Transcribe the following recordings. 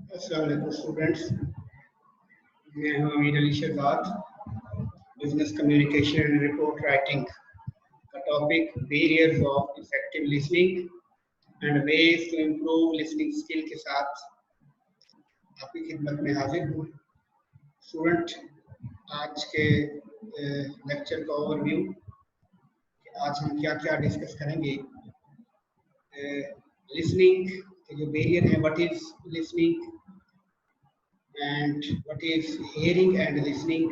अस्सलाम वालेकुम स्टूडेंट्स, मैं हूं Amir Ali Shahzad. Business communication and report writing का topic barriers of effective listening and ways to improve listening skill के साथ आपकी खिदमत में हाजिर हूँ। स्टूडेंट, आज के लेक्चर का ओवरव्यू, आज हम क्या क्या डिस्कस करेंगे। लिसनिंग के जो बैरियर है, what is listening and what is hearing and listening,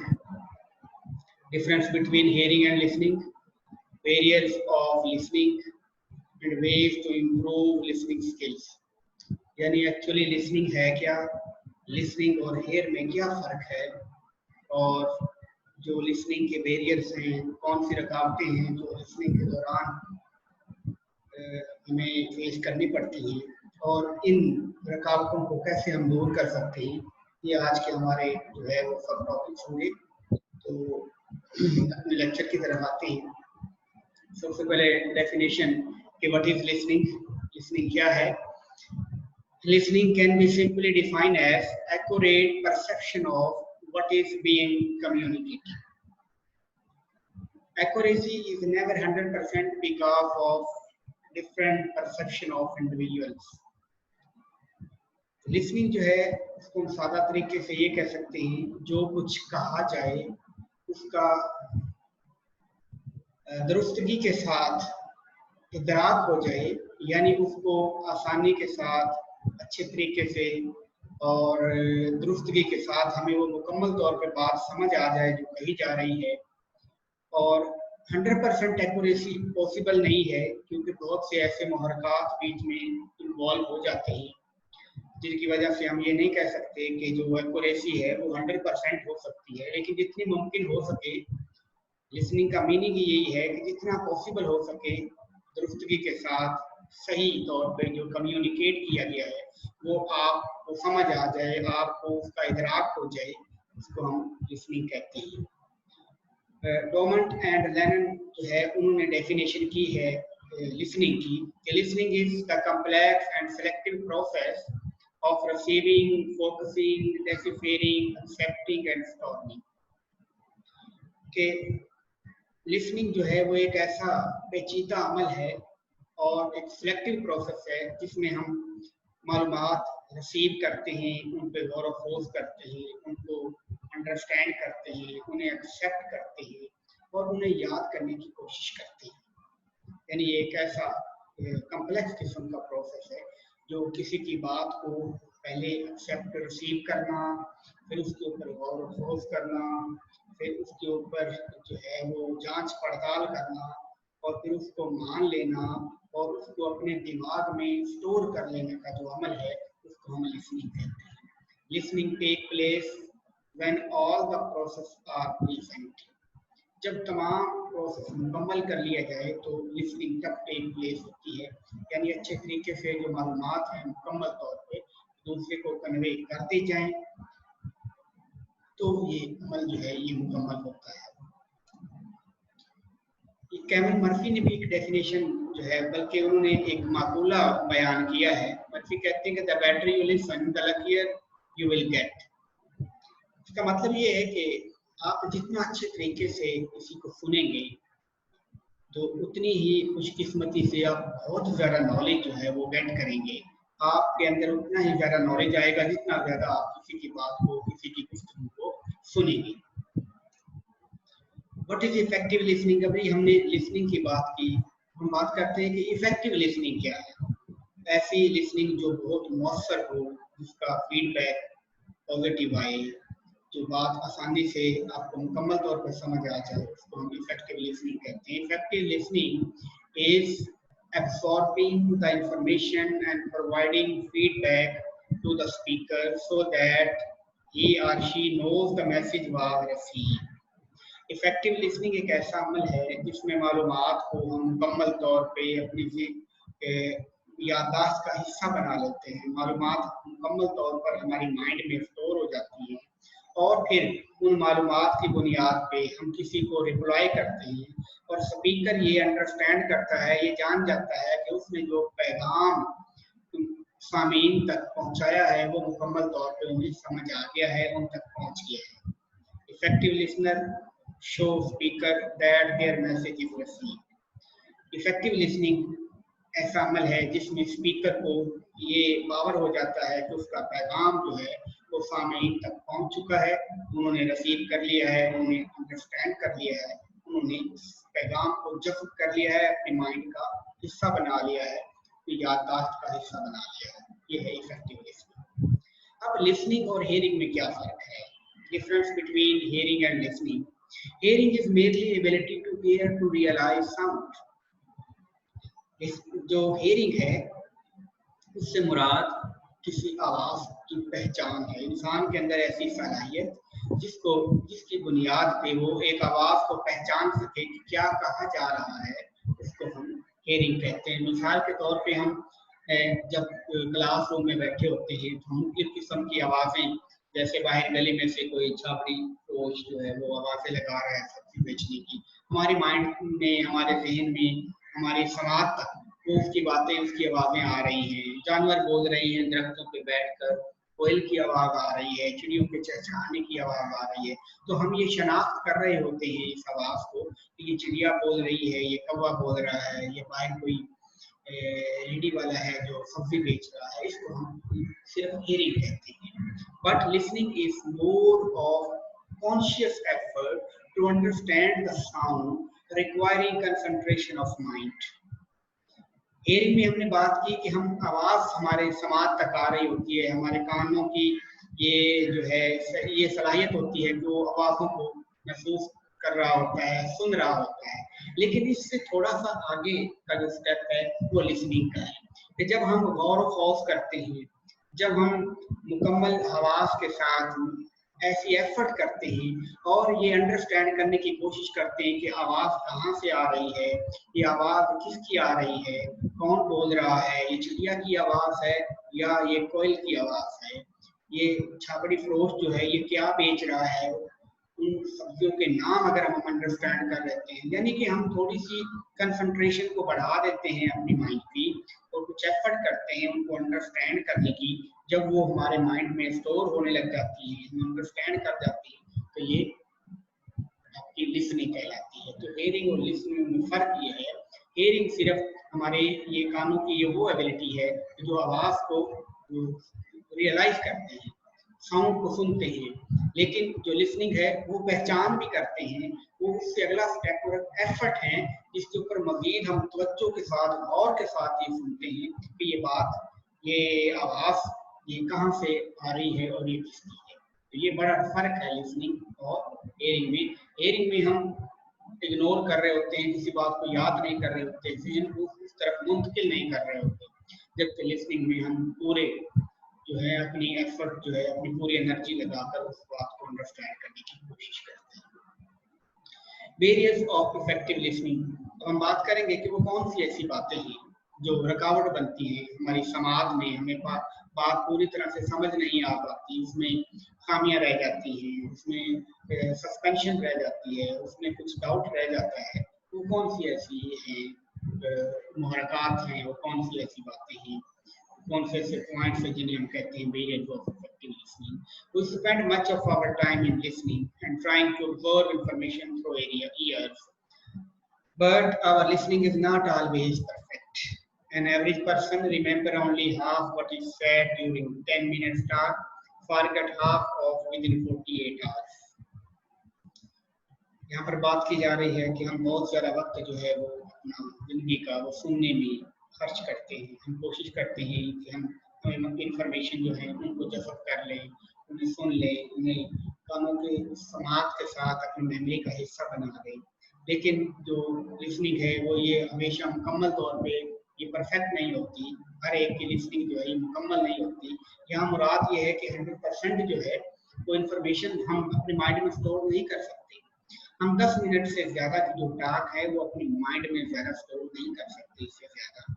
difference between hearing and listening, barriers of listening and ways to improve listening skills। यानी एक्चुअली लिसनिंग है क्या, लिसनिंग और हेयर में क्या फ़र्क है, और जो लिसनिंग के बैरियर्स हैं, कौन सी रुकावटें हैं जो लिसनिंग के दौरान हमें फेस करनी पड़ती हैं, और इन रुकावटों को कैसे हम दूर कर सकते हैं। ये आज के हमारे जो है वो सब टॉपिक्स होंगे। तो अपने लेक्चर की तरफ आते हैं। सबसे पहले डेफिनेशन कि व्हाट इज लिसनिंग। लिसनिंग क्या है? Listening can be simply defined as accurate perception of what is being communicated. Accuracy is never 100% because of different perception of individuals। Listening जो है उसको हम सादा तरीके से ये कह सकते हैं, जो कुछ कहा जाए उसका दुरुस्तगी के साथ इदराक हो जाए, यानी उसको आसानी के साथ, अच्छे तरीके से और दुरुस्तगी के साथ हमें वो मुकम्मल तौर पर बात समझ आ जाए जो कही जा रही है। और 100% एक्यूरेसी पॉसिबल नहीं है, क्योंकि बहुत से ऐसे मुहर्रकात बीच में इन्वॉल्व हो जाते हैं जिनकी वजह से हम ये नहीं कह सकते कि जो एक्यूरेसी है वो 100% हो सकती है। लेकिन जितनी मुमकिन हो सके, लिसनिंग का मीनिंग यही है कि जितना पॉसिबल हो सके दुरुस्तगी के साथ सही तौर पे जो कम्युनिकेट किया गया है वो आपको समझ आ जाए, आपको उसका इदराक हो जाए, उसको हम लिसनिंग कहते हैं। डोमंट एंड लेनन जो है उन्होंने डेफिनेशन की है लिसनिंग की कि listening is the complex and selective process of receiving, focusing, deciphering, accepting and storing। के लिसनिंग जो है वो एक ऐसा पेचीदा अमल है और एक सिलेक्टिव प्रोसेस है जिसमें हम मालूमात रिसीव करते हैं, उन पर गौर खोज करते हैं, उनको अंडरस्टैंड करते हैं, उन्हें एक्सेप्ट करते हैं और उन्हें याद करने की कोशिश करते हैं। यानी एक ऐसा कम्प्लेक्स किस्म का प्रोसेस है जो किसी की बात को पहले एक्सेप्ट रिसीव करना, फिर उसके ऊपर गौर खोज करना, फिर उसके ऊपर जो है वो जांच पड़ताल करना और फिर उसको मान लेना और उसको अपने दिमाग में स्टोर कर लेने का जो अमल है उसको हम लिसनिंग कहते हैं। Listening take place when all the process are present. जब तमाम प्रोसेस मुकम्मल कर लिया जाए तो लिसनिंग तब टेक प्लेस होती है, यानी अच्छे तरीके से जो मालूमात हैं मुकम्मल तौर पे दूसरे को कन्वे कर दी जाएं तो ये अमल जो है ये मुकम्मल होता है। कैमल मर्फी ने भी एक डेफिनेशन जो है, बल्कि उन्होंने एक माकूला बयान किया है। मर्फी कहते हैं कि the better you listen the luckier you will get. इसका मतलब ये है कि आप जितना अच्छे तरीके से किसी को सुनेंगे तो उतनी ही खुशकिस्मती से आप बहुत ज़्यादा नॉलेज जो है वो गेट करेंगे। आपके अंदर उतना ही ज़्यादा नॉलेज आएगा जितना ज़्यादा आप किसी की बात को, किसी की गुफ्तगू को सुनेंगे। What is effective listening? अभी हमने लिसनिंग की बात की, हम बात करते हैं कि इफेक्टिव लिसनिंग क्या है। ऐसी लिसनिंग जो बहुत मौसर हो, जिसका फीडबैक पॉजिटिव आए, जो बात आसानी से आपको मुकम्मल तौर पर समझ आ जाए, उसको हम इफेक्टिव लिसनिंग कहते हैं। Effective listening is absorbing the information and providing feedback to the speaker so that he or she knows the message was received। Effective listening एक ऐसा अमल है जिसमें मालूमात को हम मुकम्मल तौर पे अपनी याददाश्त का हिस्सा बना लेते हैं। मालूमात मुकम्मल तौर पर हमारी माइंड में स्टोर हो जाती हैं और फिर उन मालूमात की बुनियाद पे हम किसी को रिप्लाई करते हैं और स्पीकर ये अंडरस्टैंड करता है, ये जान जाता है कि उसने जो पैगाम सामीन तक पहुंचाया है वो मुकम्मल तौर पे उन्हें समझ आ गया है, उन तक पहुंच गया है। Effective listener show speaker that their message is received. Effective listening ऐसा अमल है जिसमें स्पीकर को ये पावर हो जाता है कि उसका पैगाम जो है वो सामीन तक पहुंच चुका है, उन्होंने रिसीव कर लिया है, उन्होंने अंडरस्टैंड कर लिया है, उन्होंने इस पैगाम को जब्त कर लिया है, अपने माइंड का हिस्सा बना लिया है, याददाश्त का हिस्सा बना लिया है। ये है इफेक्टिव लिसनिंग। अब लिसनिंग और हियरिंग में क्या फर्क है? Difference between hearing and listening. Hearing is merely ability to hear to realise sound. जो हियरिंग है उससे मुराद किसी आवाज की पहचान है। इंसान के अंदर ऐसी सलाहियत जिसकी बुनियाद पे वो एक आवाज को पहचान सके कि क्या कहा जा रहा है, उसको हम हियरिंग कहते हैं। मिसाल के तौर पे हम जब क्लासरूम में बैठे होते हैं तो मुख्तलिफ किस्म की आवाजें, जैसे बाहर गली में से कोई छापड़ी फरोश जो है वो आवाजें लगा रहा है सब्जी बेचने की, हमारे माइंड में, हमारे जहन में, हमारी समाज तक वो उसकी बातें, उसकी आवाजें आ रही हैं। जानवर बोल रही हैं दरख्तों पे बैठकर, कोयल की आवाज आ रही है, चिड़ियों के चहचहाने की आवाज आ रही है। तो हम ये शनाख्त कर रहे होते हैं इस आवाज को कि ये चिड़िया बोल रही है, ये कौवा बोल रहा है, ये बाहर कोई रेडी वाला है जो सब्जी बेच रहा है। इसको हम सिर्फ हियरिंग कहते हैं। But listening is more of conscious effort to understand the sound requiring concentration of mind. Hearing में हमने बात की कि हम आवाज हमारे समाज तक आ रही होती है, हमारे कानों की ये जो है ये सलाहियत होती है कि वो आवाजों को महसूस कर रहा होता है, सुन रहा होता है। लेकिन इससे थोड़ा सा आगे का जो स्टेप है वो लिसनिंग का है कि जब हम गौर व खौफ करते हैं, जब हम मुकम्मल हवास के साथ ऐसी एफर्ट करते हैं और ये अंडरस्टैंड करने की कोशिश करते हैं कि आवाज कहाँ से आ रही है, ये आवाज किसकी आ रही है, कौन बोल रहा है, ये चिड़िया की आवाज है या ये कोयल की आवाज है, ये छापड़ी फरोश जो है ये क्या बेच रहा है। उन सब्जियों के नाम अगर हम अंडरस्टैंड कर लेते हैं, यानी कि हम थोड़ी सी कंसंट्रेशन को बढ़ा देते हैं अपनी माइंड की और कुछ एफर्ट करते हैं उनको अंडरस्टैंड करने की, जब वो हमारे माइंड में स्टोर होने लग जाती है, हम अंडरस्टैंड कर जाती है, तो ये आपकी लिसनिंग कहलाती है। तो हियरिंग और लिसनिंग में फर्क ये है, हियरिंग सिर्फ हमारे ये कानों की ये वो एबिलिटी है जो आवाज को रियलाइज करते हैं, साउंड को सुनते हैं, लेकिन जो लिसनिंग है वो पहचान भी करते हैं, वो उससे अगला स्टेप और एफर्ट है जिसके ऊपर मजीद हम तवज्जो के साथ, गौर के साथ ये सुनते हैं कि ये बात, ये आवाज ये कहाँ से आ रही है और ये किसकी है। तो ये बड़ा फर्क है लिसनिंग और हियरिंग में। हियरिंग में हम इग्नोर कर रहे होते हैं, किसी बात को याद नहीं कर रहे होते, जहन को उस तरफ मुंतकिल नहीं कर रहे होते, जबकि लिसनिंग में हम पूरे जो है अपनी एफर्ट जो है अपनी पूरी एनर्जी लगाकर उस बात को अंडरस्टैंड करने की कोशिश करते हैं। वेरियस ऑफ इफेक्टिव लिसनिंग, तो हम बात करेंगे कि वो कौन सी ऐसी बातें हैं जो रुकावट बनती है हमारी समाज में, हमें बात पूरी तरह से समझ नहीं आ पाती, उसमें खामियां रह जाती हैं, उसमें सस्पेंशन रह जाती है, उसमें कुछ डाउट रह जाता है। वो कौन सी ऐसी हैं मुहरकात हैं, वो कौन सी ऐसी बातें हैं, कौन से ऐसे पॉइंट्स हैं जिन्हें हम कहते हैं variant of effective listening. We spend much of our time in listening and trying to absorb information through ears, but our listening is not always perfect. An average person remember only half what is said during 10 minutes talk, forget half of within 48 hours. यहाँ पर बात की जा रही है कि हम बहुत सारा वक्त जो है वो अपना जिंदगी का वो सुनने में खर्च करते हैं। हम कोशिश करते हैं कि हमें इंफॉर्मेशन जो है उनको जज़ब कर लें, उन्हें सुन लें, उन्हें कानों के समाज के साथ अपनी मेमोरी का हिस्सा बना दें। लेकिन जो लिसनिंग है वो ये हमेशा मुकम्मल तौर पे ये परफेक्ट नहीं होती, हर एक की लिसनिंग जो है ये मुकम्मल नहीं होती। यहाँ मुराद ये है कि 100% जो है वो इंफॉर्मेशन हम अपने माइंड में स्टोर नहीं कर सकते। हम 10 मिनट से ज्यादा की जो टाक है वो अपनी माइंड में ज्यादा स्टोर नहीं कर सकते, इससे ज्यादा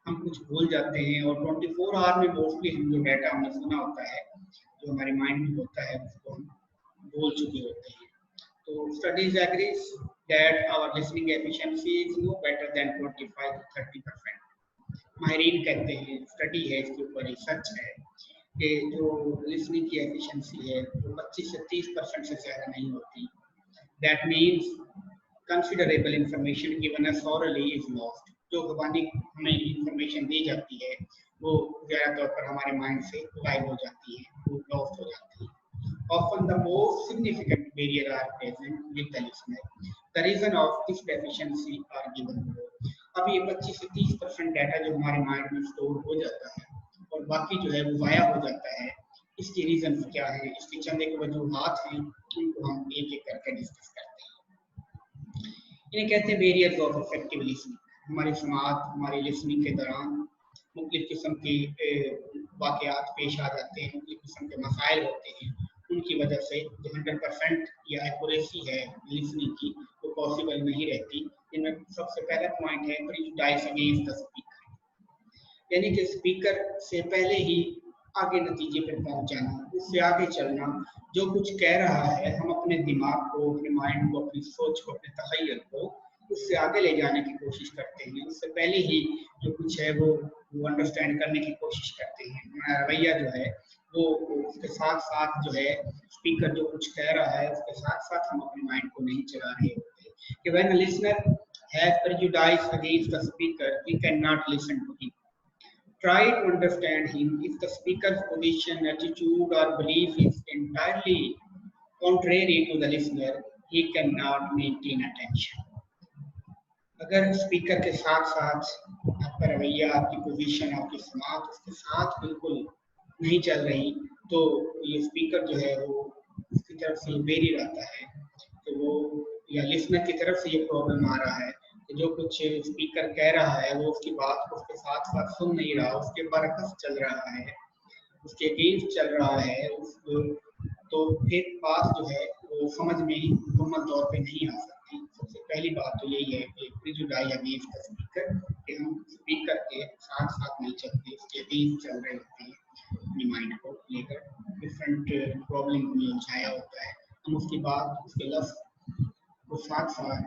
हम कुछ भूल जाते हैं। और 24 आवर में मोस्टली हम जो डाटा हमने सुना होता है, जो हमारे माइंड में होता है, उसको हम भूल चुके होते हैं। तो studies agrees that our listening efficiency is no better than 25 to 30%। माहिरीन कहते हैं, स्टडी है इसके ऊपर, रिसर्च है कि जो लिसनिंग की एफिशिएंसी है वो 25 से 30% से ज़्यादा नहीं होती। That means considerable information given us orally is lost. जो ज़बानी हमें इंफॉर्मेशन दी जाती है वो ज़्यादा तौर पर हमारे माइंड से गायब हो जाती है, वो लॉस्ट हो जाती है। Often the most significant barrier are present with the listener. The reason of this deficiency are given below. अब ये 25 से 30% डाटा जो हमारे माइंड में स्टोर हो जाता है और बाकी जो है वो वाया हो जाता है, इसके रीजन क्या है, इसके चंद एक वजूहात हैं, उनको हम एक एक करके डिस्कस करते हैं। इन्हें कहते हैं बेरियर्स ऑफ इफेक्टिव लिसनिंग। हमारी समात, हमारी लिसनिंग के दौरान मुख्तलिफ किस्म के वाक़यात पेश आ जाते हैं, मुख्तलिफ किस्म के मसाइल होते हैं, उनकी वजह से जो 100% या एक्यूरेसी है लिसनिंग की वो पॉसिबल नहीं रहती। इनमें सबसे पहला पॉइंट है प्रेजुडिस अगेंस्ट द स्पीकर, यानी कि स्पीकर से पहले ही आगे नतीजे पर पहुंच जाना, उससे आगे चलना। जो कुछ कह रहा है हम अपने दिमाग को, अपने माइंड को, अपनी सोच को, अपने तखय्युल को उससे आगे ले जाने की कोशिश करते हैं, उससे पहले ही जो कुछ है वो अंडरस्टैंड करने की कोशिश करते हैं। हमारा रवैया जो है वो उसके साथ साथ जो है स्पीकर जो कुछ कह रहा है उसके साथ साथ हम अपने माइंड को नहीं चला रहे होते कि when a listener has prejudice against the speaker he can not listen to him. Try to understand him. If the speaker's position, attitude, or belief is entirely contrary to the listener, he cannot maintain attention. अगर speaker के साथ साथ आपका रवैया, आपकी position, आपकी समात उसके साथ बिल्कुल नहीं चल रही, तो ये स्पीकर जो है वो उसकी तरफ से बेरी रहता है, तो वो या लिसनर की तरफ से ये प्रॉब्लम आ रहा है कि जो कुछ स्पीकर कह रहा है वो उसकी बात को उसके साथ साथ सुन नहीं रहा, उसके बरअक्स चल रहा है, उसके अगेंस्ट चल रहा है, तो फिर बात जो है वो समझ में मुकम्मल तौर पे नहीं आ सकती। सबसे पहली बात तो यही है कि प्रेजुडिस अगेंस्ट द स्पीकर, कि हम स्पीकर के साथ साथ नहीं चलते, उसके अगेंस्ट चल रहे होते हैं, अपनी माइंड को लेकर डिफरेंट प्रॉब्लम में उलझाया होता है, हम उसकी बात, उसके लफ्ज़ को साथ साथ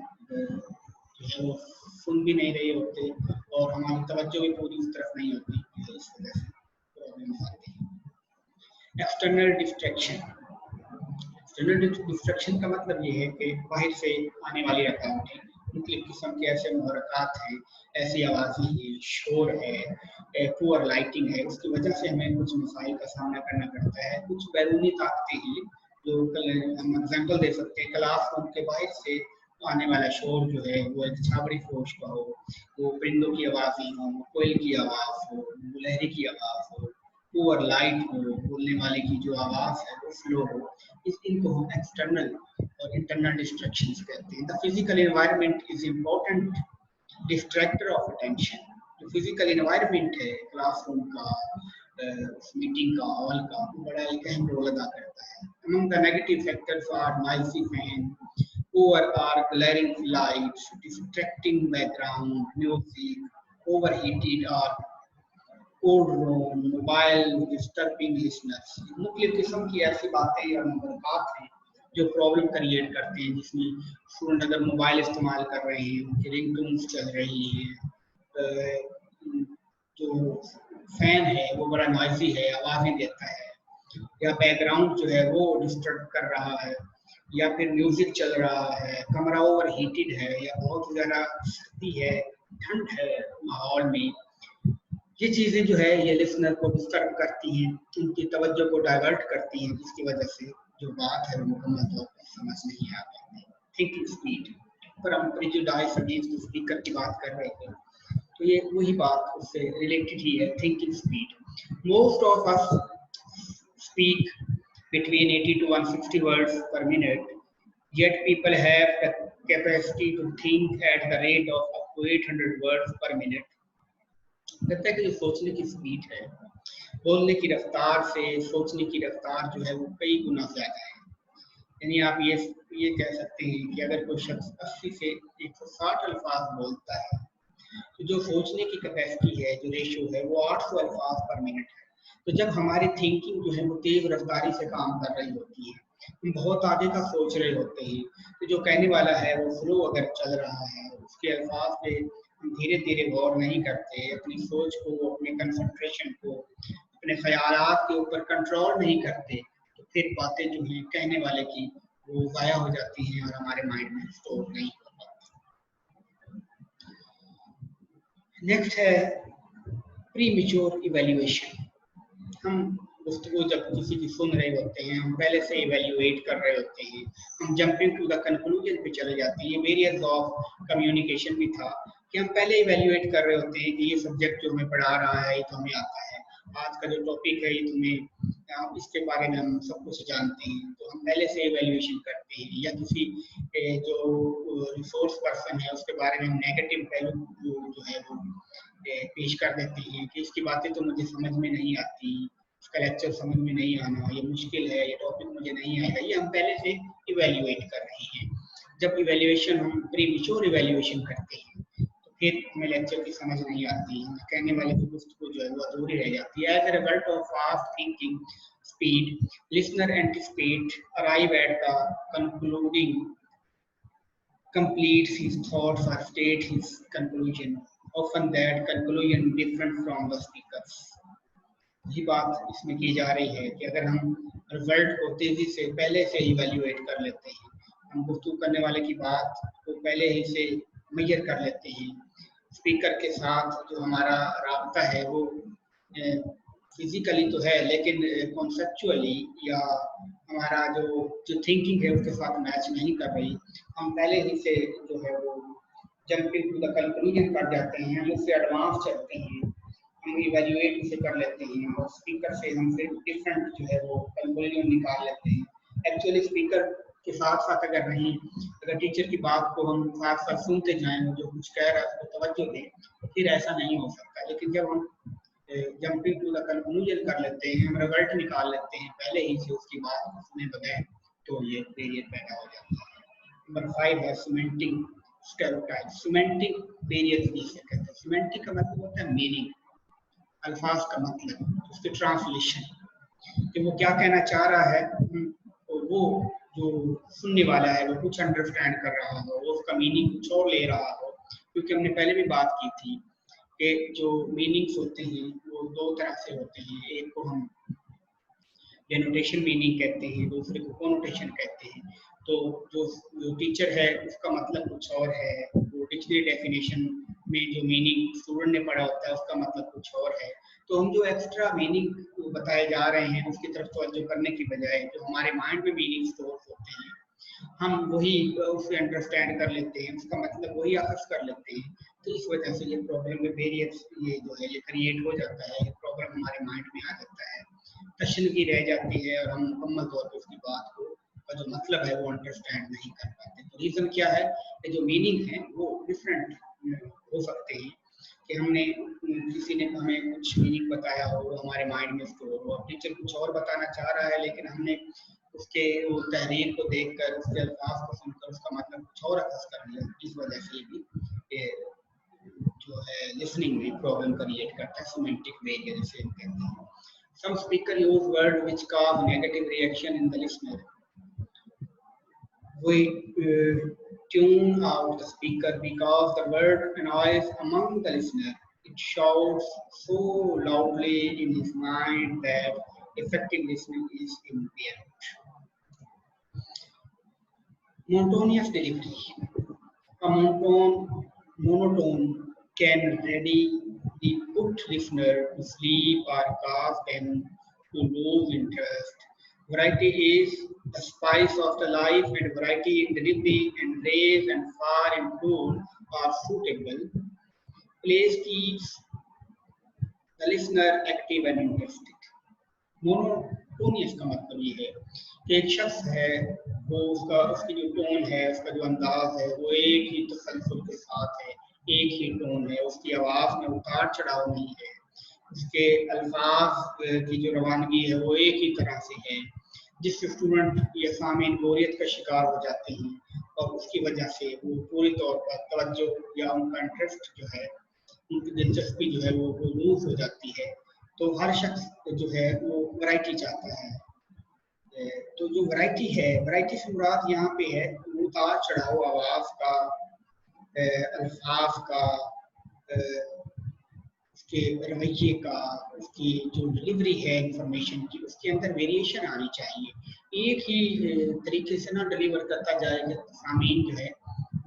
जो है वो सुन भी नहीं रहे होते और हमारी तवज्जो भी पूरी उस तरफ नहीं होती, इस वजह से प्रॉब्लम आती है। External distraction. एक्सटर्नल डिस्ट्रैक्शन का मतलब ये है कि बाहर से आने वाली रुकावटें, मुख्तलिफ किस्म के ऐसे मुहर्रकात हैं, ऐसी आवाज़ें हैं, शोर है, पुअर लाइटिंग है, उसकी वजह से हमें कुछ मसाइल का सामना करना पड़ता है। कुछ बैरूनी ताकतें हैं जो हम एग्जाम्पल दे सकते हैं, क्लासरूम के बाहर से आने वाला शोर जो है वो एक छाबड़ी फरोश का हो, वो परिंदों की आवाज़ें हो, कोयल की आवाज़ हो, गुलहरी की आवाज़ हो, पुअर लाइट हो, बोलने वाले की जो आवाज़ है वो स्लो हो, इनको हम एक्सटर्नल और इंटरनल डिस्ट्रैक्शंस कहते हैं। The physical environment is important distractor of attention. जो फिजिकल एनवायरनमेंट है क्लासरूम का, मीटिंग का, हॉल का, बड़ा एक अहम रोल अदा करता है। Among the negative factors are noisy fan, poor or glaring lights, distracting background music, overheated or cold room, mobile disturbing listeners। मुख्तलिफ किस्म की ऐसी बातें या बात हैं जो प्रॉब्लम क्रिएट करते हैं, जिसमें स्टूडेंट अगर मोबाइल इस्तेमाल कर रहे हैं, उनकी रिंगटोन्स चल रही हैं, जो फैन है वो बड़ा नॉइजी है, आवाज़ें देता है, या बैकग्राउंड जो है वो डिस्टर्ब कर रहा है, या फिर म्यूजिक चल रहा है, कमरा ओवर हीटेड है, या बहुत ज़्यादा सर्दी है, ठंड है माहौल में, ये चीज़ें जो है ये लिसनर को डिस्टर्ब करती हैं, उनकी तवज्जो को डाइवर्ट करती हैं, जिसकी वजह से जो बात है वो मुकम्मल तौर पर समझ नहीं आ पाती। थिंकिंग स्पीड पर हम प्रेजुडिस अगेंस्ट स्पीकर की बात कर रहे थे, तो ये वही बात उससे रिलेटेड ही है, thinking speed. Most of us speak between 80 to 160 words per minute, yet people have the capacity to think at the rate of up to 800 words per minute। कहता है कि जो सोचने की स्पीड है, बोलने की रफ्तार से सोचने की रफ्तार जो है वो कई गुना ज़्यादा है। यानी आप ये कह सकते हैं कि अगर कोई शख्स 80 से 160 अल्फाज बोलता है, तो जो सोचने की कैपेसिटी है, जो रेशियो है वो 800 अल्फाज पर मिनट है। तो जब हमारी थिंकिंग जो है वो तेज रफ्तारी से काम कर रही होती है, हम बहुत आगे का सोच रहे होते हैं, तो जो कहने वाला है वो फ्लो अगर चल रहा है, उसके अल्फाज पे हम धीरे धीरे गौर नहीं करते, अपनी सोच को, अपने कंसंट्रेशन को, अपने ख्यालात के ऊपर कंट्रोल नहीं करते, तो फिर बातें जो हैं कहने वाले की वो ज़ाया हो जाती हैं और हमारे माइंड में स्टोर नहीं हो पाती। नेक्स्ट है प्रीमेच्योर इवैल्यूएशन। हम गुफ्तगू जब किसी की सुन रहे होते हैं, हम पहले से इवैल्यूएट कर रहे होते हैं, हम जंपिंग टू द कंक्लूजन पे चले जाते हैं। वेरियस ऑफ कम्युनिकेशन भी था कि हम पहले इवैल्यूएट कर रहे होते हैं कि ये सब्जेक्ट जो हमें पढ़ा रहा है ये तो हमें आता है, आज का जो टॉपिक है ये तुम्हें इसके बारे में हम सब कुछ जानते हैं, तो हम पहले से इवैल्यूएशन करते हैं। या किसी जो रिसोर्स पर्सन है उसके बारे में हम नेगेटिव पहलू जो है वो पेश कर देते हैं कि इसकी बातें तो मुझे समझ में नहीं आती, इसका लेक्चर समझ में नहीं आना, ये मुश्किल है, ये टॉपिक मुझे नहीं आएगा। ये हम पहले से इवैल्यूएट कर रहे हैं। जब इवैल्यूएशन हम प्रीमेच्योर इवैल्यूएशन करते हैं तो फिर हमें लेक्चर की समझ नहीं आती, कहने वाले की गुफ्तगू जो है वो अधूरी रह जाती है। As a result of fast thinking speed, listener anticipate arrive at the concluding completes his thoughts or state his conclusion, often that conclusion different from the speakers। यही बात इसमें की जा रही है कि अगर हम रिजल्ट को तेजी से पहले से इवैल्यूएट कर लेते हैं, हम गुफ्तगू करने वाले की बात को पहले ही से मेजर कर लेते हैं, स्पीकर के साथ जो हमारा राब्ता है वो फिजिकली तो है लेकिन कॉन्सेप्चुअली या हमारा जो थिंकिंग है उसके साथ मैच नहीं कर रही, हम पहले ही से जो है वो जंपिंग टू द कंक्लूजन कर जाते हैं, हम उससे एडवांस चलते हैं, हम इवैल्यूएट उसे कर लेते हैं और स्पीकर से हम फिर डिफरेंट जो है वो कंक्लूजन निकाल लेते हैं। एक्चुअली स्पीकर के साथ साथ अगर टीचर की बात को हम साथ साथ सुनते जाएं, जो कुछ कह रहा है उसको तवज्जो दें, तो फिर ऐसा नहीं हो सकता। लेकिन जब हम जंपिंग टू द कंक्लूजन कर लेते हैं, हम रिजल्ट निकाल लेते हैं पहले ही से उसकी बात को सुने बगैर, तो ये बैरियर पैदा हो जाता है। नंबर 5 है सिमेंटिक स्टेरियोटाइप। सिमेंटिक बैरियर जिसे कहते हैं। सिमेंटिक का मतलब होता है मीनिंग, अल्फाज का मतलब, उसकी ट्रांसलेशन कि वो क्या कहना चाह रहा है, तो वो जो सुनने वाला है वो कुछ अंडरस्टैंड कर रहा हो, वो उसका मीनिंग कुछ और ले रहा हो। क्योंकि हमने पहले भी बात की थी कि जो मीनिंग्स होते हैं वो दो तरह से होते हैं, एक को हम डेनोटेशन मीनिंग कहते हैं, दूसरे को कोनोटेशन कहते हैं। तो जो टीचर है उसका मतलब कुछ और है, वो डिक्शनरी डेफिनेशन में जो मीनिंग स्टूडेंट ने पढ़ा होता है उसका मतलब कुछ और है। तो हम जो एक्स्ट्रा मीनिंग बताए जा रहे हैं उसकी तरफ तवज्जो करने की बजाय जो हमारे माइंड में मीनिंग स्टोर होते हैं हम वही उसे अंडरस्टैंड कर लेते हैं, उसका मतलब वही अखज़ कर लेते हैं। तो इस वजह से ये प्रॉब्लम में वेरियस ये जो है ये क्रिएट हो जाता है, ये प्रॉब्लम हमारे माइंड में आ जाता है, तशनगी रह जाती है और हम मुकम्मल तौर पर उसकी बात को का जो मतलब है वो अंडरस्टैंड नहीं कर पाते। तो रीज़न क्या है कि जो मीनिंग है वो डिफरेंट हो सकते हैं कि हमने किसी ने हमें कुछ मीनिंग बताया हो, वो हमारे माइंड में स्टोर हो, टीचर कुछ और बताना चाह रहा है लेकिन हमने उसके वो तहरीर को देखकर उसके अल्फाज को सुनकर उसका मतलब कुछ और अखज़ कर लिया। इस वजह से भी ये जो है लिसनिंग में प्रॉब्लम क्रिएट करता है, सिमेंटिक बैरियर जिसे कहते हैं। Some speaker use words which cause negative reaction in the listener. We tune out the speaker because the word annoys among the listener. It shouts so loudly in his mind that effective listening is impaired. Monotonous delivery. A monotone can ready the put listener to sleep or cause them to lose interest. Variety is the spice of the life, and variety in delivery and phrase and far improved are suitable. Place keeps the listener active and interested. Monotonous का मतलब ये है कि एक शख्स है वो उसकी जो टोन है, उसका जो अंदाज है वो एक ही तसलसल के साथ है, एक ही टोन है, उसकी आवाज़ में उतार चढ़ाव नहीं है, उसके अल्फाज की जो रवानगी है वो एक ही तरह से है, जिससे स्टूडेंट या सामीन बोरियत का शिकार हो जाते हैं और उसकी वजह से वो पूरी तौर पर तवज्जो या उनका इंटरेस्ट जो है, उनकी दिलचस्पी जो है वो लूज हो जाती है। तो हर शख्स जो है वो वैरायटी चाहता है। तो जो वैरायटी है, वैरायटी से मुराद यहाँ पे है उतार चढ़ाव आवाज़ का, अल्फाज का, उसके रवैये का, उसकी जो डिलीवरी है इंफॉर्मेशन की, उसके अंदर वेरिएशन आनी चाहिए। एक ही तरीके से ना डिलीवर करता जाएगा, सामीन जो है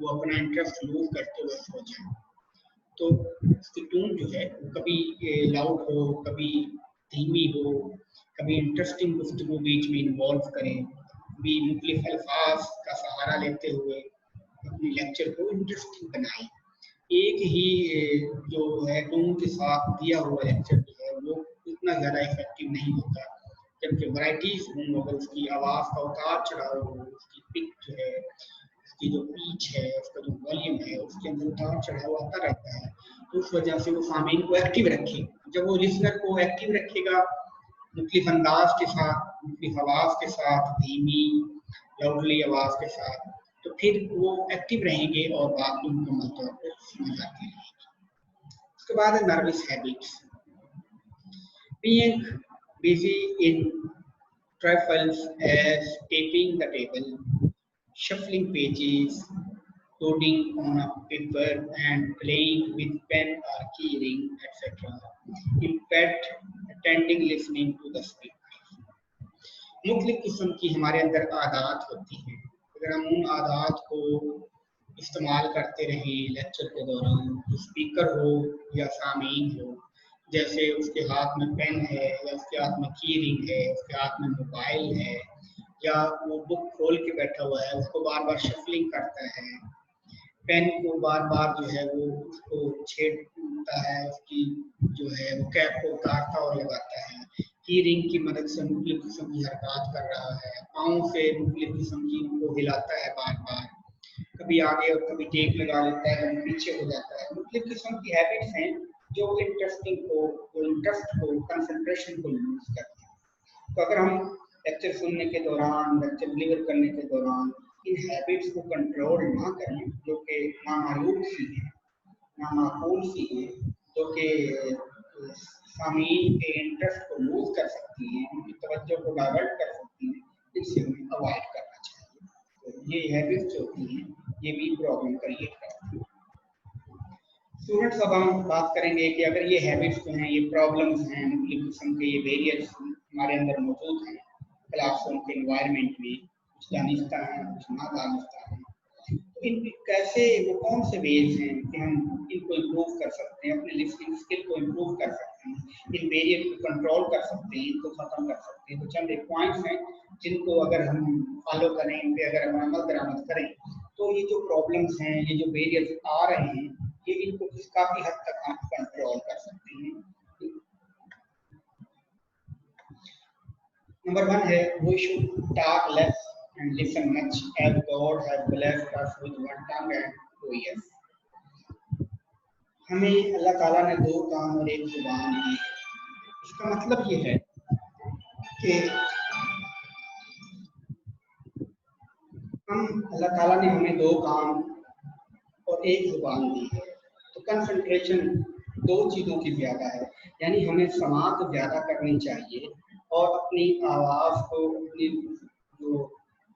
वो अपना इंटरेस्ट लूज करते हुए सो जाए। तो उसकी टोन जो है कभी लाउड हो, कभी धीमी हो, कभी इंटरेस्टिंग गुफ्तगू बीच में इन्वॉल्व करें, कभी मुख्तलिफ अल्फाज का सहारा लेते हुए अपने लेक्चर को इंटरेस्टिंग बनाएं। एक ही जो है टोन के साथ दिया हुआ लेक्चर जो है वो उतना ज़्यादा इफेक्टिव नहीं होता, जबकि वैराइटीज हों, अगर उसकी आवाज़ का उतार चढ़ाव हो, उसकी पिक जो है, उसकी जो पीच है, उसका जो वॉल्यूम है, उसके अंदर उतार चढ़ाव आता रहता है, तो उस वजह से वो सामीन को एक्टिव रखे। जब वो लिसनर को एक्टिव रखेगा मुख्तलिफ अंदाज के साथ, मुख्तलिफ आवाज़ के साथ, धीमी लाउडली आवाज़ के साथ, तो फिर वो एक्टिव रहेंगे और बात भी मुकम्मल तौर पर समझ आती रहेगी। उसके बाद है nervous habits. Being busy in trifles as taping the table, shuffling pages, coding on a paper, and playing with pen or keyring, etc. impede attending listening to the speaker. मुख्तलिफ किस्म की हमारे अंदर आदत होती हैं। अगर हम उन आदत को इस्तेमाल करते रहें लेक्चर के दौरान, तो स्पीकर हो या सामीन हो, जैसे उसके हाथ में पेन है या उसके हाथ में की रिंग है, उसके हाथ में मोबाइल है, या वो बुक खोल के बैठा हुआ है, उसको बार बार शफलिंग करता है, पेन को बार बार जो है वो उसको छेड़ता है, उसकी जो है वो कैप को उतारता और लगाता है, की रिंग की मदद से मुख्तलिफ किस्म की हरकत कर रहा है, पाँव से मुख्तलिफ किस्म की उनको हिलाता है बार बार, कभी आगे और कभी टेक लगा लेता है, कभी पीछे हो जाता है। मुख्तलिफ किस्म की हैबिट्स हैं जो इंटरेस्ट को कंसंट्रेशन को लूज करते हैं। तो अगर हम लेक्चर सुनने के दौरान, लेक्चर डिलीवर करने के दौरान इन हैबिट्स को कंट्रोल ना करें, जो कि नामालूम सी है, नामाकूल सी है, जो कि सामीन के इंटरेस्ट को लूज कर सकती हैं, उनकी तवज्जो को डाइवर्ट कर सकती हैं, इनसे हमें अवॉइड करना चाहिए। तो ये हैबिट्स जो होती हैं ये भी प्रॉब्लम क्रिएट करती हैं। स्टूडेंट्स, अब हम बात करेंगे कि अगर ये हैबिट्स जो हैं, ये प्रॉब्लम्स हैं, मुख्तलिफ किस्म के ये वेरिएंट्स हमारे अंदर मौजूद हैं क्लासरूम के एनवायरनमेंट में, कुछ दानिस्ता हैं, कुछ ना दानिस्ता हैं, तो इन कैसे, वो कौन से वेज हैं कि हम इनको इम्प्रूव कर सकते हैं, अपने लिसनिंग स्किल को इम्प्रूव कर सकते हैं, इन वेरिएंट को कंट्रोल कर सकते हैं, इनको ख़त्म कर सकते हैं। तो चंद एक पॉइंट्स हैं जिनको अगर हम फॉलो करें, इन पर अगर हम अमल दरामद करें, तो ये जो प्रॉब्लम्स हैं, ये जो वेरिएंट्स आ रहे हैं, ये इनको काफी हद तक हम कंट्रोल कर सकते हैं। नंबर 1 है, we should talk less and listen much as God has blessed us with one tongue and 2 ears. हमें अल्लाह ताला ने 2 कान और 1 जुबान दी। इसका मतलब ये है कि अल्लाह ताला ने हमें 2 कान और 1 जुबान दी है, तो कंसंट्रेशन 2 चीज़ों की ज़्यादा है, यानी हमें समाअत ज़्यादा करनी चाहिए और अपनी आवाज़ को, अपनी जो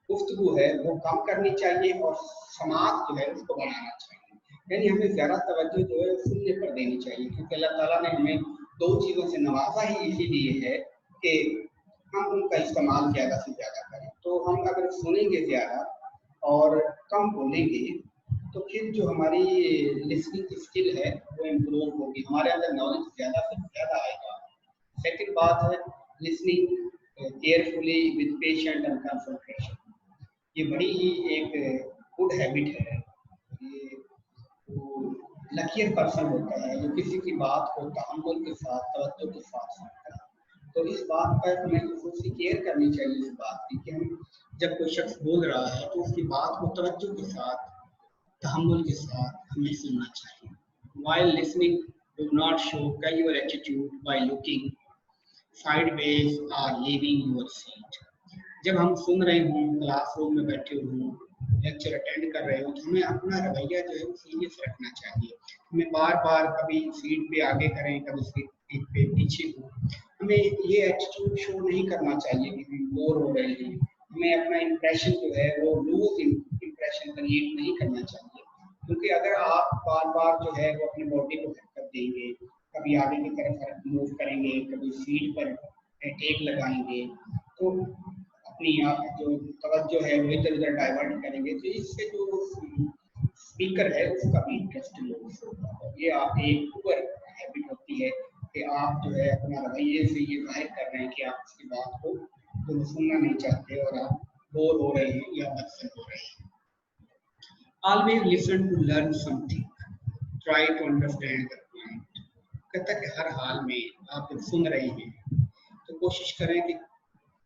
गुफ्तगू है वो कम करनी चाहिए और समाअत जो है उसको बढ़ाना चाहिए, यानी हमें ज़्यादा तवज्जो जो है सुनने पर देनी चाहिए, क्योंकि अल्लाह ताला ने हमें 2 चीज़ों से नवाजा ही इसीलिए है कि हम उनका इस्तेमाल ज़्यादा से ज़्यादा करें। तो हम अगर सुनेंगे ज़्यादा और कम बोलेंगे तो फिर जो हमारी लिसनिंग की स्किल है वो इम्प्रूव होगी, हमारे अंदर नॉलेज ज़्यादा से ज़्यादा आएगा। सेकंड बात है listening carefully with patient and concentration. ये बड़ी ही एक गुड हैबिट है। ये लकीर पर्सन होता है जो किसी की बात को तहम्मुल के साथ, तवज्जो के साथ सुनता है। तो इस बात पर हमें खुसूसी केयर करनी चाहिए इस बात की कि हम जब कोई शख्स बोल रहा है तो उसकी बात को तवज्जो के साथ, तहम्मुल के साथ हमें सुनना चाहिए। While listening, do not show casual attitude by looking sideways or leaving your seat. जब हम सुन रहे हों, क्लासरूम में बैठे हों, लेक्चर अटेंड कर रहे हो, तो हमें अपना रवैया जो है वो सीरियस रखना चाहिए। हमें बार बार कभी सीट पे आगे करें, कभी सीट पे पीछे हो, हमें ये एटीट्यूड शो नहीं करना चाहिए कि हम बोर हो रहे हैं। हमें अपना इम्प्रेशन जो है वो लूज इम्प्रेशन क्रिएट नहीं करना चाहिए। क्योंकि अगर आप बार बार जो है वो अपनी बॉडी को हरकत देंगे, कभी आगे की तरफ मूव करेंगे, कभी सीट पर टेक लगाएंगे, तो अपनी जो तवज्जो है वो इधर उधर डाइवर्ट करेंगे, तो इससे जो स्पीकर है उसका भी इंटरेस्ट लूज होगा। और ये आप एक पुअर हैबिट होती है कि आप जो है अपना रवैये से ये जाहिर कर रहे हैं कि आप उसकी बात को जो सुनना नहीं चाहते और आप बोर हो रहे हैं या बदसर हो रहे हैं। Always listen to learn something. Try to understand the point. कहता है कि हर हाल में आप जब सुन रहे हैं तो कोशिश करें कि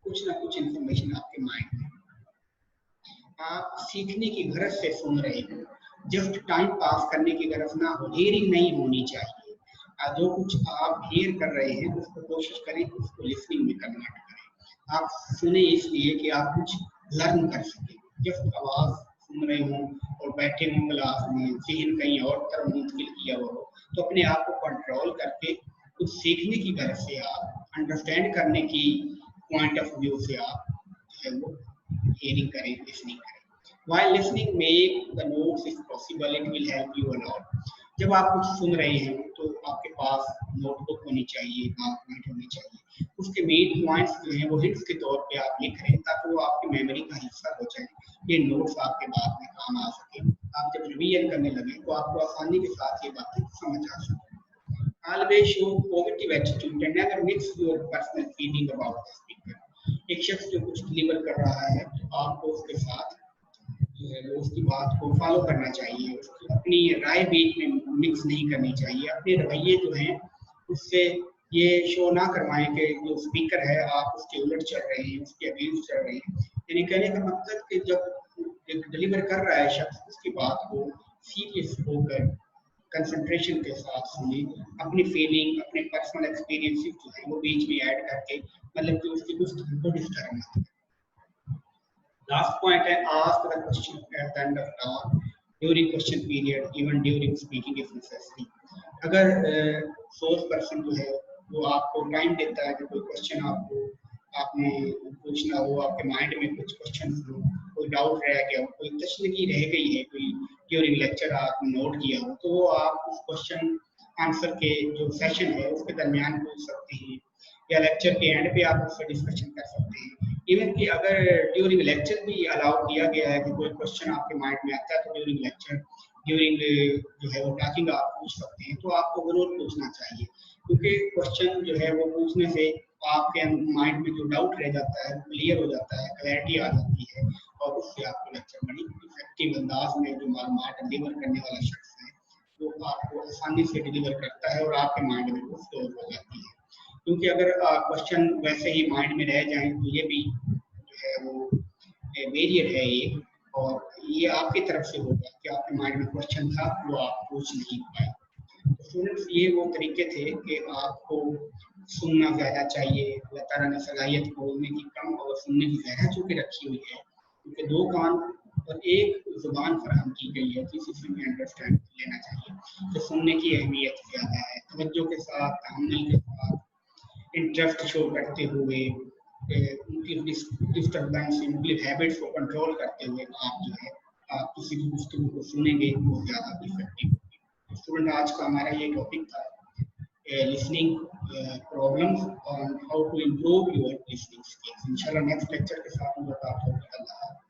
कुछ ना कुछ इंफॉर्मेशन आपके माइंड में, आप सीखने की गरज से सुन रहे हो, जस्ट टाइम पास करने की गरज ना हो, हियरिंग नहीं होनी चाहिए। जो कुछ आप हियर कर रहे हैं उसको कोशिश करें कि उसको लिसनिंग में कन्वर्ट करें। आप सुने इसलिए कि आप कुछ लर्न कर सकें। जस्ट आवाज सुन रहे हों और बैठे हों क्लास में, जहन कहीं और तरफ मुंतकिल किया हुआ हो, तो अपने आप को कंट्रोल करके कुछ सीखने की गरज से, आप अंडरस्टैंड करने की पॉइंट ऑफ व्यू से आप जो है वो हियरिंग करें, लिसनिंग करें। While listening, make the notes if possible. It will help you a lot. जब आप कुछ सुन रहे हैं तो आपके पास नोटबुक होनी चाहिए, मार्कशीट होनी चाहिए। उसके मेन पॉइंट्स जो हैं वो हिट्स के तौर पे आप लिख रहे हैं ताकि वो आपकी मेमोरी का हिस्सा हो जाए, ये नोट्स आपके बाद में काम आ सके। आप जब रिवीजन करने लगे तो आपको आसानी के साथ ये बातें समझ आ सके। Always show positive attitude and never mix your personal feeling about the speaker. एक शख्स जो कुछ डिलीवर कर रहा है तो आपको उसके साथ जो है वो उसकी बात को फॉलो करना चाहिए, उसकी अपनी राय बीच में मिक्स नहीं करनी चाहिए। अपने रवैये जो हैं उससे ये शो ना करवाएं कि जो स्पीकर है आप उसके उलट चल रहे हैं, उसके अगेंस्ट चल रहे हैं। यानी कहने का मतलब कि जब डिलीवर कर रहा है शख्स उसकी बात को सीरियस होकर कंसंट्रेशन के साथ सुने, अपनी फीलिंग, अपने पर्सनल एक्सपीरियंसेस जो है वो बीच में ऐड करके, मतलब कि उसकी गुफ्तगू को डिस्टर्ब ना करें। Last point है, ask the question at the end of talk, during question period, even during speaking if necessary. अगर सोर्स पर्सन जो है वो आपको टाइम देता है कि कोई क्वेश्चन आपने पूछना हो, आपके माइंड में कुछ क्वेश्चन हो, कोई डाउट रह गया हो, कोई तशनगी रह गई है, कोई ड्यूरिंग लेक्चर आपने नोट किया हो, तो आप उस क्वेश्चन आंसर के जो सेशन है उसके दरमियान पूछ सकते हैं या लेक्चर के एंड पे आप उससे डिस्कशन कर सकते हैं। इवन कि अगर ड्यूरिंग लेक्चर भी अलाउ किया गया है कि कोई क्वेश्चन आपके माइंड में आता है तो ड्यूरिंग लेक्चर, ड्यूरिंग जो है वो टॉकिंग आप पूछ सकते हैं, तो आपको जरूर पूछना चाहिए, क्योंकि क्वेश्चन जो है वो पूछने से आपके माइंड में जो डाउट रह जाता है वो क्लियर हो जाता है, क्लैरिटी आ जाती है और उससे आपको लेक्चर बड़ी इफेक्टिव अंदाज में जो मालूमात डिलीवर करने वाला शख्स है वो आपको आसानी से डिलीवर करता है और आपके माइंड में वो स्टोर हो जाती है। क्योंकि अगर क्वेश्चन वैसे ही माइंड में रह जाए तो ये भी जो है वो बैरियर है ये, और ये आपकी तरफ से होगा कि आपके माइंड में क्वेश्चन था वो आप पूछ नहीं पाए। तो स्टूडेंट्स, ये वो तरीके थे कि आपको सुनना ज़्यादा चाहिए। अल्लाह ताला ने सलाहियत बोलने की कम और सुनने की ज़्यादा चूँकि रखी हुई है, क्योंकि दो कान और एक जुबान फराहम की गई है, किसी से भी अंडरस्टैंड लेना चाहिए। तो सुनने की अहमियत ज़्यादा है, तवज्जो के साथ, तहम्मुल के साथ, इंटरेस्ट शो करते हुए, उनकी डिस्टर्बेंस, उनकी हैबिट्स को कंट्रोल करते हुए आप जो है आप किसी भी गुफ्तगू को सुनेंगे वो ज़्यादा इफेक्टिव होगी। स्टूडेंट, आज का हमारा ये टॉपिक था लिसनिंग प्रॉब्लम्स और how to improve your listening skills. इंशाल्लाह नेक्स्ट लेक्चर के साथ मुलाकात होगी। अल्लाह।